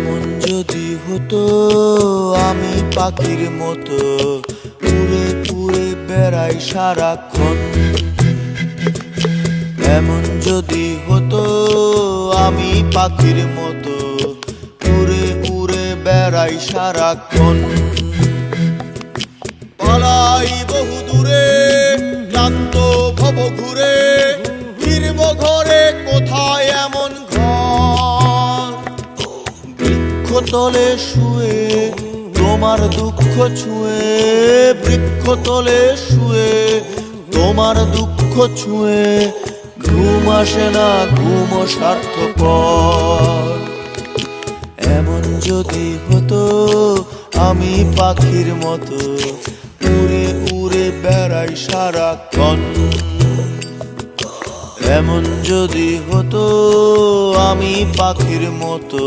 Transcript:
এমন যদি হতো আমি পাখির মতো উড়ে উড়ে বেড়াই সারাক্ষণ। এমন যদি হতো আমি পাখির মতো উড়ে উড়ে বেড়াই সারাক্ষণ। পালাই বহু দূরে ক্লান্ত ভব ঘুরে, ফিরব ঘরে কোথায় এমন ঘর। বৃক্ষতলে শুয়ে তোমার দুঃখ ছুঁয়ে, বৃক্ষতলে শুয়ে তোমার দুঃখ ছুঁয়ে, ঘুম আসে না ঘুমও স্বার্থপর। এমন যদি হতো আমি পাখির মতো উড়ে উড়ে বেড়াই সারাক্ষণ। এমন যদি হতো আমি পাখির মতো